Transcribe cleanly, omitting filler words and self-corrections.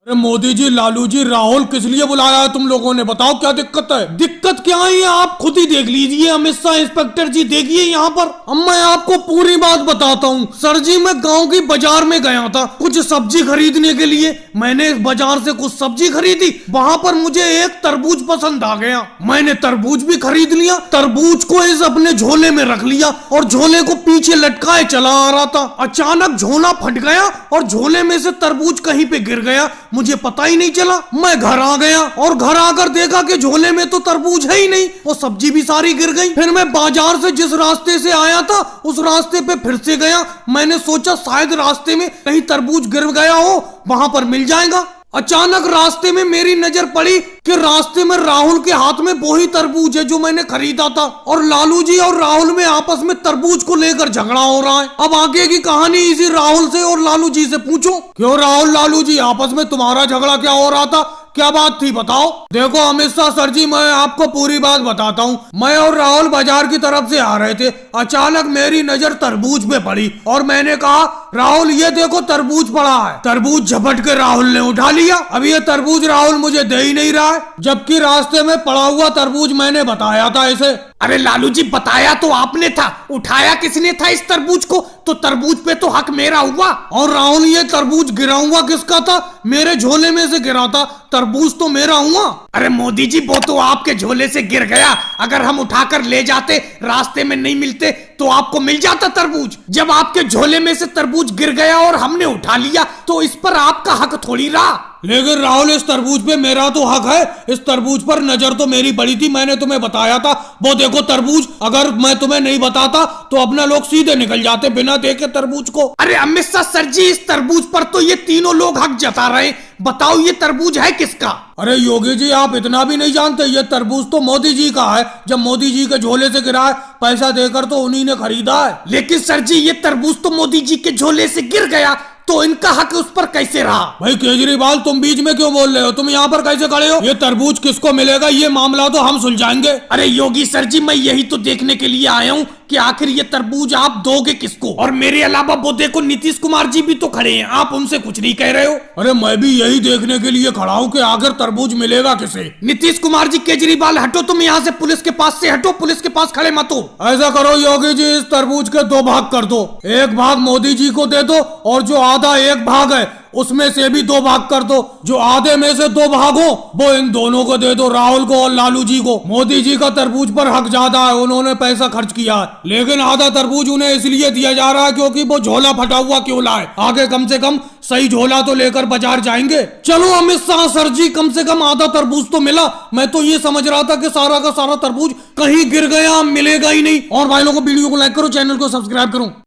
मोदी जी, लालू जी, राहुल किस लिए बुलाया है तुम लोगों ने? बताओ क्या दिक्कत है? दिक्कत क्या है आप खुद ही देख लीजिए। अमित शाह इंस्पेक्टर जी देखिए यहाँ पर। अब मैं आपको पूरी बात बताता हूँ। सर जी, मैं गांव की बाजार में गया था कुछ सब्जी खरीदने के लिए। मैंने बाजार से कुछ सब्जी खरीदी, वहाँ पर मुझे एक तरबूज पसंद आ गया। मैंने तरबूज भी खरीद लिया, तरबूज को इस अपने झोले में रख लिया और झोले को पीछे लटकाए चला आ रहा था। अचानक झोला फट गया और झोले में से तरबूज कहीं पे गिर गया, मुझे पता ही नहीं चला। मैं घर आ गया और घर आकर देखा कि झोले में तो तरबूज है ही नहीं, वो सब्जी भी सारी गिर गई। फिर मैं बाजार से जिस रास्ते से आया था उस रास्ते पे फिर से गया। मैंने सोचा शायद रास्ते में कहीं तरबूज गिर गया हो, वहां पर मिल जाएगा। अचानक रास्ते में मेरी नजर पड़ी कि रास्ते में राहुल के हाथ में वही तरबूज है जो मैंने खरीदा था, और लालू जी और राहुल में आपस में तरबूज को लेकर झगड़ा हो रहा है। अब आगे की कहानी इसी राहुल से और लालू जी से पूछो। क्यों राहुल, लालू जी, आपस में तुम्हारा झगड़ा क्या हो रहा था? क्या बात थी बताओ। देखो अमित शाह सर जी, मैं आपको पूरी बात बताता हूँ। मैं और राहुल बाजार की तरफ से आ रहे थे, अचानक मेरी नजर तरबूज पे पड़ी और मैंने कहा राहुल ये देखो तरबूज पड़ा है। तरबूज झपट के राहुल ने उठा लिया। अब ये तरबूज राहुल मुझे दे ही नहीं रहा है, जबकि रास्ते में पड़ा हुआ तरबूज मैंने बताया था इसे। अरे लालू जी, बताया तो आपने था, उठाया किसने था इस तरबूज को? तो तरबूज पे तो हक मेरा हुआ। और राहुल ये तरबूज गिरा हुआ किसका था? मेरे झोले में से गिरा था, तरबूज तो मेरा हुआ। अरे मोदी जी, वो तो आपके झोले से गिर गया। अगर हम उठाकर ले जाते, रास्ते में नहीं मिलते तो आपको मिल जाता तरबूज। जब आपके झोले में से तरबूज गिर गया और हमने उठा लिया तो इस पर आपका हक थोड़ी रहा। लेकिन राहुल इस तरबूज पे मेरा तो हक है। इस तरबूज पर नजर तो मेरी पड़ी थी, मैंने तुम्हें बताया था। वो देखो तरबूज, अगर मैं तुम्हें नहीं बताता तो अपना लोग सीधे निकल जाते बिना देखे तरबूज को। अरे अमित शाह सर जी, इस तरबूज पर तो ये तीनों लोग हक जता रहे। बताओ ये तरबूज है किसका? अरे योगी जी, आप इतना भी नहीं जानते, ये तरबूज तो मोदी जी का है। जब मोदी जी के झोले से गिरा है, पैसा देकर तो उन्हीं ने खरीदा है। लेकिन सर जी, ये तरबूज तो मोदी जी के झोले से गिर गया, तो इनका हक उस पर कैसे रहा? भाई केजरीवाल, तुम बीच में क्यों बोल रहे हो? तुम यहाँ पर कैसे खड़े हो? ये तरबूज किसको मिलेगा, ये मामला तो हम सुलझाएंगे। अरे योगी सर जी, मैं यही तो देखने के लिए आया हूँ कि आखिर ये तरबूज आप दोगे किसको। और मेरे अलावा वो देखो नीतीश कुमार जी भी तो खड़े हैं, आप उनसे कुछ नहीं कह रहे हो। अरे मैं भी यही देखने के लिए खड़ा हूँ कि आखिर तरबूज मिलेगा किसे। नीतीश कुमार जी, केजरीवाल हटो, तुम यहाँ से पुलिस के पास से हटो, पुलिस के पास खड़े मत हो। ऐसा करो योगी जी, इस तरबूज के दो भाग कर दो। एक भाग मोदी जी को दे दो और जो आधा एक भाग है उसमें से भी दो भाग कर दो। जो आधे में से दो भाग हो वो इन दोनों को दे दो, राहुल को और लालू जी को। मोदी जी का तरबूज पर हक ज्यादा है, उन्होंने पैसा खर्च किया है, लेकिन आधा तरबूज उन्हें इसलिए दिया जा रहा है क्योंकि वो झोला फटा हुआ क्यों लाए। आगे कम से कम सही झोला तो लेकर बाजार जाएंगे। चलो अमित शाह सर जी, कम से कम आधा तरबूज तो मिला। मैं तो ये समझ रहा था कि सारा का सारा तरबूज कहीं गिर गया, मिलेगा ही नहीं। और भाई लोगों को वीडियो को लाइक करो, चैनल को सब्सक्राइब करो।